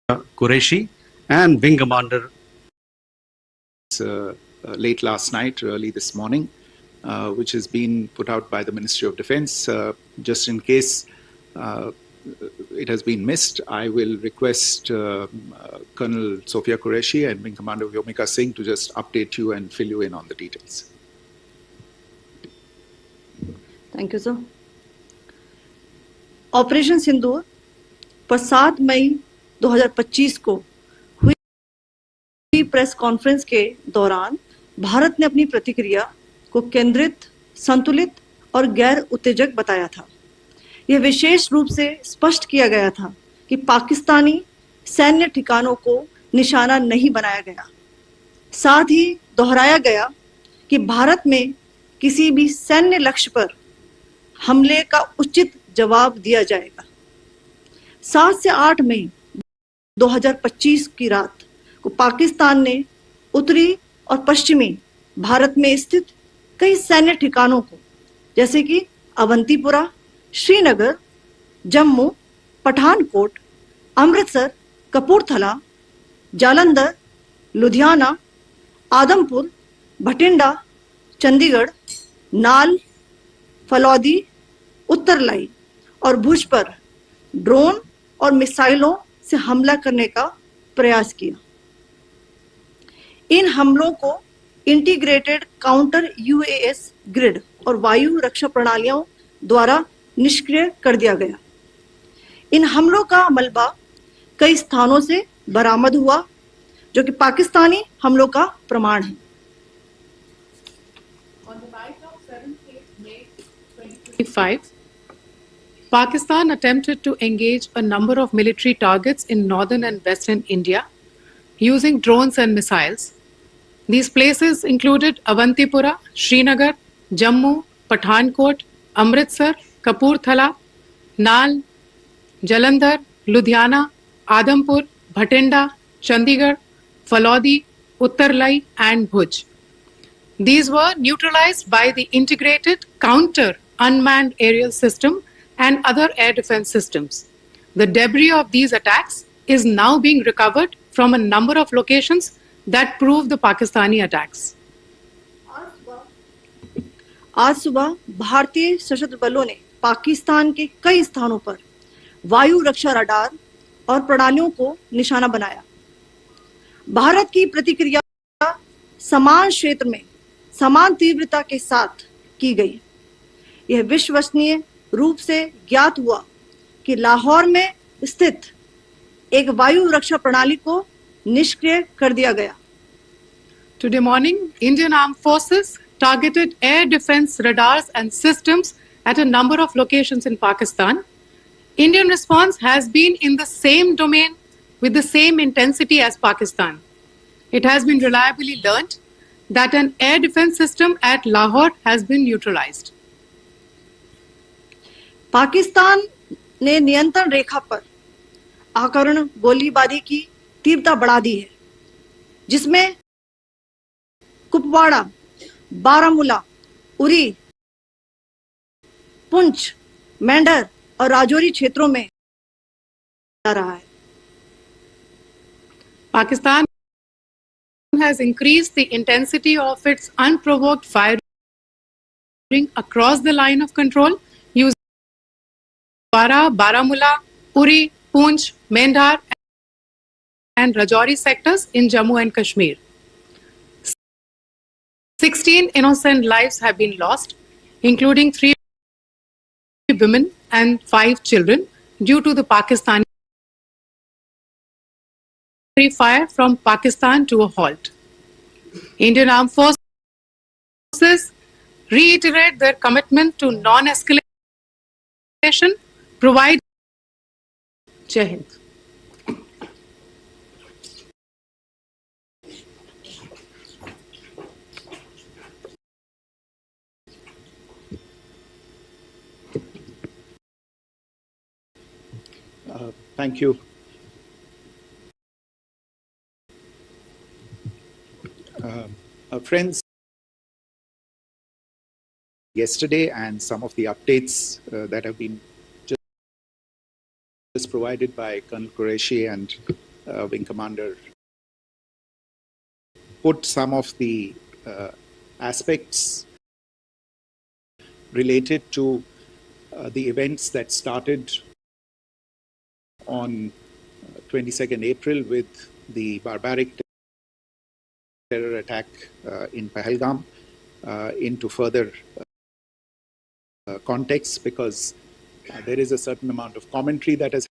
Qureshi and Wing Commander late last night, early this morning, which has been put out by the Ministry of Defense. Just in case it has been missed, I will request Colonel Sophia Qureshi and Wing Commander Vyomika Singh to just update you and fill you in on the details. Thank you, sir. Operation Sindoor पर 7 मई 2025 को हुई press conference के दौरान भारत ने अपनी प्रतिक्रिया को केंद्रित, संतुलित और गैर उत्तेजक बताया था। यह विशेष रूप से स्पष्ट किया गया था कि पाकिस्तानी सैन्य ठिकानों को निशाना नहीं बनाया गया। साथ ही दोहराया गया कि भारत में किसी भी सैन्य लक्ष्य पर हमले का उचित जवाब दिया जाएगा। 7 से 8 मई 2025 की रात को पाकिस्तान ने उत्तरी और पश्चिमी भारत में स्थित कई सैन्य ठिकानों को, जैसे कि अवंतीपुरा, श्रीनगर, जम्मू, पठानकोट, अमृतसर, कपूरथला, जालंधर, लुधियाना, आदमपुर, भटिंडा, चंडीगढ़, नाल, फलौदी, उत्तरलाई और भुज पर ड्रोन और मिसाइलों से हमला करने का प्रयास किया। इन हमलों को इंटीग्रेटेड काउंटर यूएएस ग्रिड और वायु रक्षा प्रणालियों द्वारा निष्क्रिय कर दिया गया। इन हमलों का मलबा कई स्थानों से बरामद हुआ, जो कि पाकिस्तानी हमलों का प्रमाण है। On the night of 7th May 2025, Pakistan attempted to engage a number of military targets in northern and western India using drones and missiles. These places included Avantipura, Srinagar, Jammu, Pathankot, Amritsar, Kapurthala, Nal, Jalandhar, Ludhiana, Adampur, Bhatinda, Chandigarh, Falodi, Uttarlai and Bhuj. These were neutralized by the integrated counter unmanned aerial system and other air defense systems. The debris of these attacks is now being recovered from a number of locations that prove the Pakistani attacks. आज सुबह भारतीय सशस्त्र बलों ने पाकिस्तान के कई स्थानों पर वायु रक्षा रडार और प्रणालियों को निशाना बनाया। भारत की प्रतिक्रिया समान क्षेत्र में समान तीव्रता के साथ की गई। यह विश्वसनीय रूप से ज्ञात हुआ कि लाहौर में स्थित एक वायु रक्षा प्रणाली को निष्क्रिय कर दिया गया। Today morning, Indian Armed Forces targeted air defense radars and systems at a number of locations in Pakistan. Indian response has been in the same domain with the same intensity as Pakistan. It has been reliably learnt that an air defense system at Lahore has been neutralized. Pakistan ने नियंत्रण रेखा पर आक्रमण गोलीबारी की तीव्रता बढ़ा दी है, जिसमें कुपवाड़ा, बारामूला, उरी, पुंछ, मेंढर और राजौरी क्षेत्रों में रहा है। Pakistan has increased the intensity of its unprovoked firing across the line of control using Baramulla, Uri, Poonch, Mendhar and Rajouri sectors in Jammu and Kashmir. 16 innocent lives have been lost, including 3 women and 5 children, due to the Pakistani fire from Pakistan to a halt. Indian Armed Forces reiterate their commitment to non-escalation, provide Jai Hind. Thank you. Friends, yesterday and some of the updates that have been just provided by Colonel Qureshi and Wing Commander put some of the aspects related to the events that started on 22nd April with the barbaric terror attack in Pahalgam into further context, because there is a certain amount of commentary that has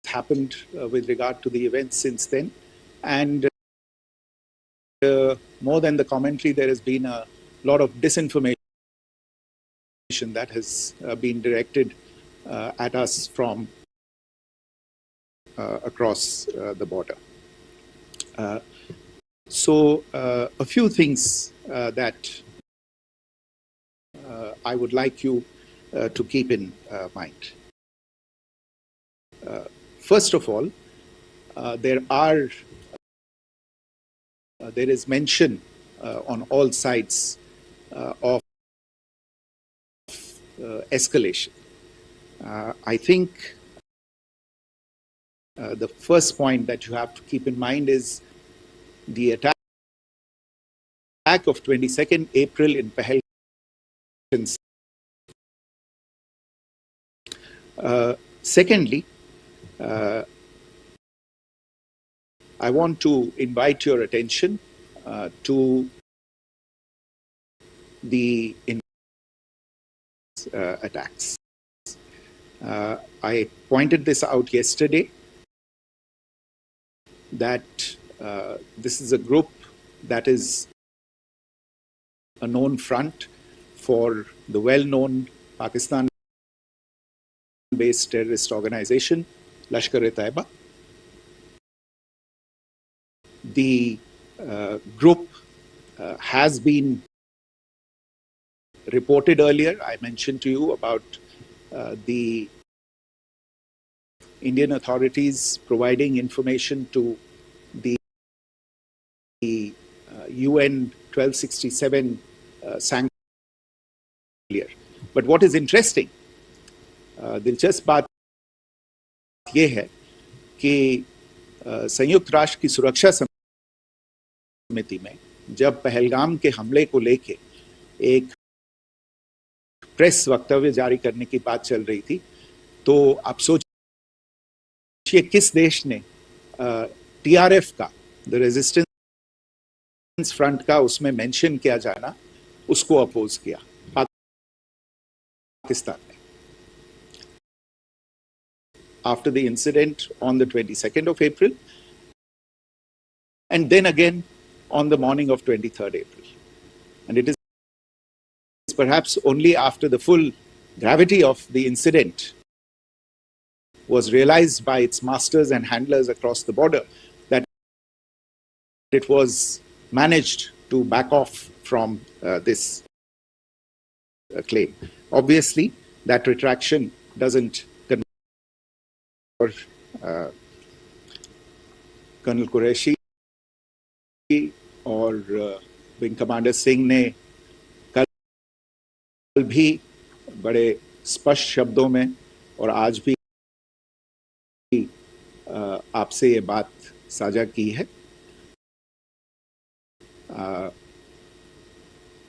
happened with regard to the events since then. And more than the commentary, there has been a lot of disinformation that has been directed at us from across the border. So a few things that I would like you to keep in mind. First of all, there is mention on all sides of escalation. I think the first point that you have to keep in mind is the attack of 22nd April in Pahalgam. Secondly, I want to invite your attention to the attacks. I pointed this out yesterday, that this is a group that is a known front for the well-known Pakistan-based terrorist organization, Lashkar-e-Taiba. The group has been reported earlier. I mentioned to you about the Indian authorities providing information to the UN 1267 sanction earlier. But what is interesting, दिलचस्प बात ये है कि संयुक्त राष्ट्र की सुरक्षा समिति में जब पहलगाम के हमले को लेके एक प्रेस वक्तव्य जारी करने की बात चल रही थी, तो आप सोचिए किस देश ने टीआरएफ का, द रेजिस्टेंस फ्रंट का उसमें मेंशन किया जाना, उसको अपोज किया, पाकिस्तान ने. After the incident on the 22nd of April, and then again on the morning of 23rd April. And it is perhaps only after the full gravity of the incident was realized by its masters and handlers across the border that it was managed to back off from this claim. Obviously, that retraction doesn't colonel Qureshi और wing commander Singh ने कल भी बड़े स्पष्ट शब्दों में और आज भी आपसे ये बात साझा की है.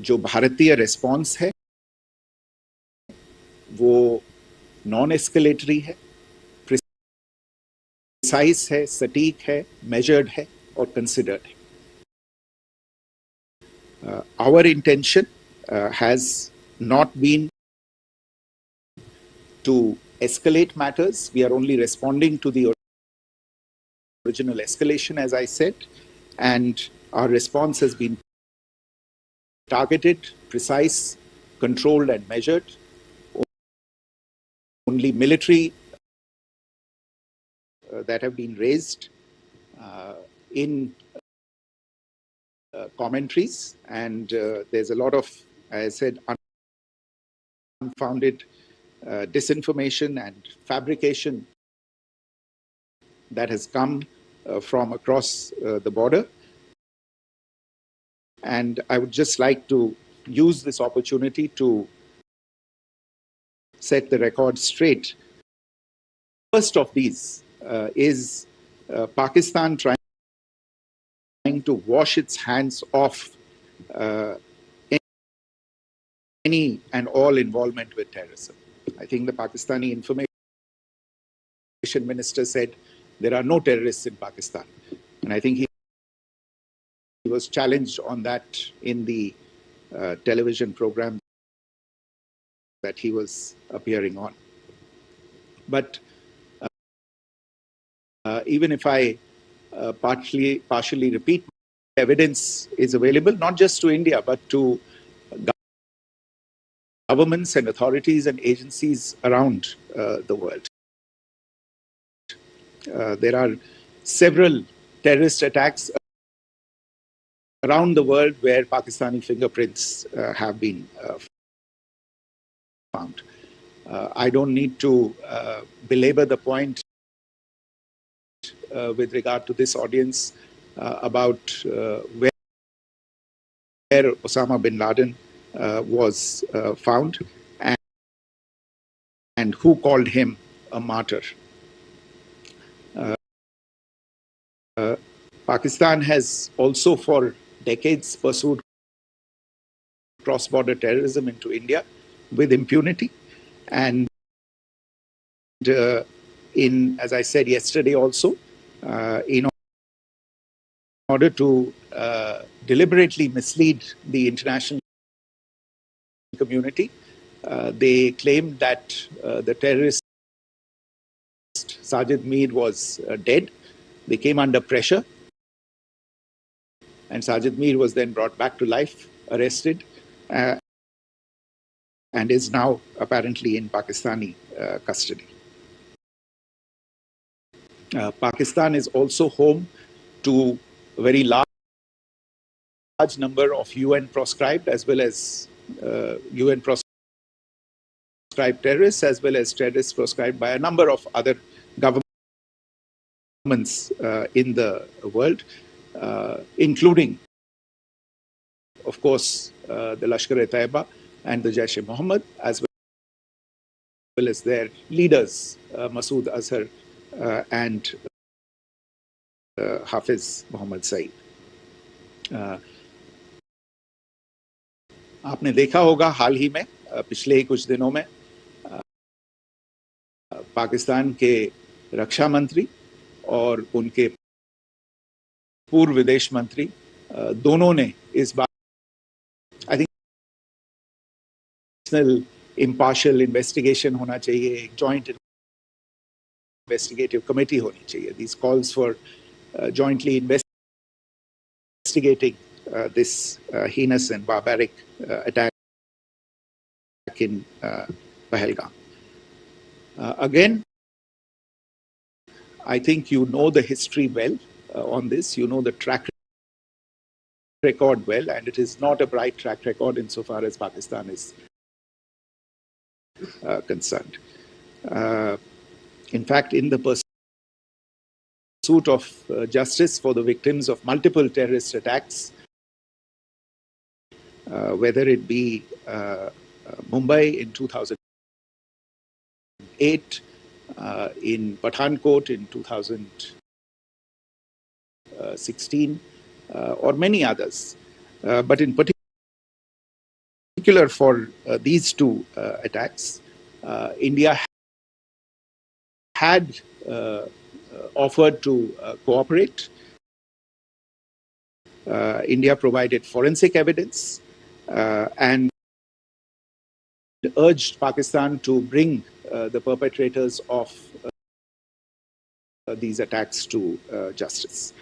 जो भारतीय रिस्पॉन्स है वो नॉन एस्केलेटरी है, प्रिसाइज है, सटीक है, मेजर्ड है और कंसिडर्ड है. Our intention has not been to escalate matters. We are only responding to the original escalation, as I said, and our response has been targeted, precise, controlled and measured. Only military that have been raised in commentaries, and there's a lot of, as I said, unfounded disinformation and fabrication that has come from across the border. And I would just like to use this opportunity to set the record straight. First of these is Pakistan trying to wash its hands off any and all involvement with terrorism. I think the Pakistani information minister said there are no terrorists in Pakistan. And I think he was challenged on that in the television program that he was appearing on. But even if I partially repeat, evidence is available not just to India, but to governments and authorities and agencies around the world. There are several terrorist attacks around the world where Pakistani fingerprints have been found. I don't need to belabor the point with regard to this audience about where Osama bin Laden was found and who called him a martyr. Pakistan has also for decades pursued cross-border terrorism into India with impunity. And as I said yesterday also, in order to deliberately mislead the international community, they claimed that the terrorist Sajid Mir was dead. They came under pressure, and Sajid Mir was then brought back to life, arrested, and is now apparently in Pakistani custody. Pakistan is also home to a very large number of UN proscribed as well as UN proscribed terrorists, as well as terrorists proscribed by a number of other governments in the world, including, of course, the Lashkar-e-Taiba and the Jaish-e-Mohammed, as well as their leaders, Masood Azhar and Hafiz Mohammed Saeed. आपने देखा होगा हाल ही में पिछले ही कुछ दिनों में पाकिस्तान के रक्षा मंत्री और उनके पूर्व विदेश मंत्री दोनों ने इस बात, I think national impartial investigation होना चाहिए, एक joint investigative committee honi chahiye. These calls for jointly investigating this heinous and barbaric attack in Pahalgam. Again, I think you know the history well on this. You know the track record well, and it is not a bright track record insofar as Pakistan is concerned. In fact, in the pursuit of justice for the victims of multiple terrorist attacks, whether it be Mumbai in 2008, in Pathankot in 2016, or many others. But in particular for these two attacks, India had offered to cooperate. India provided forensic evidence and urged Pakistan to bring the perpetrators of these attacks to justice.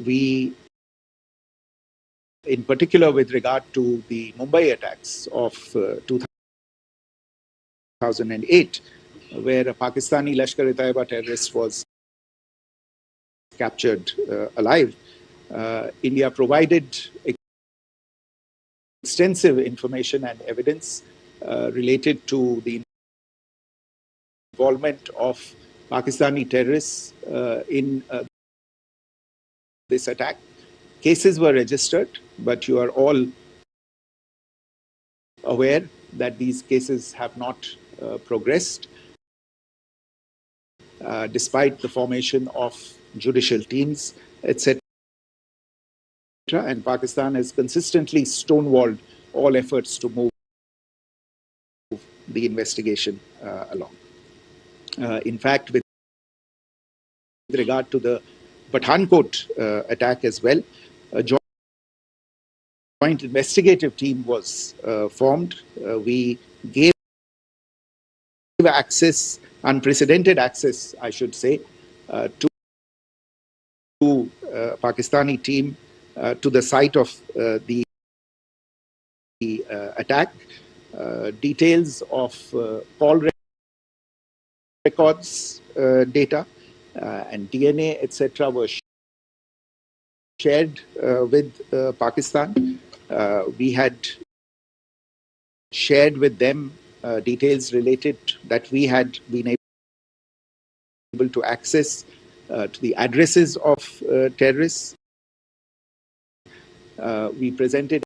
We, in particular with regard to the Mumbai attacks of 2008, where a Pakistani Lashkar-e-Taiba terrorist was captured alive, India provided extensive information and evidence related to the involvement of Pakistani terrorists in this attack. Cases were registered, but you are all aware that these cases have not progressed. despite the formation of judicial teams, etc. And Pakistan has consistently stonewalled all efforts to move the investigation along. In fact, with regard to the Pathankot attack as well, a joint investigative team was formed. We gave access, unprecedented access, I should say, to Pakistani team to the site of the attack. Details of call records, data, and DNA, etc., were shared with Pakistan. We had shared with them details related that we had been able to access to the addresses of terrorists. We presented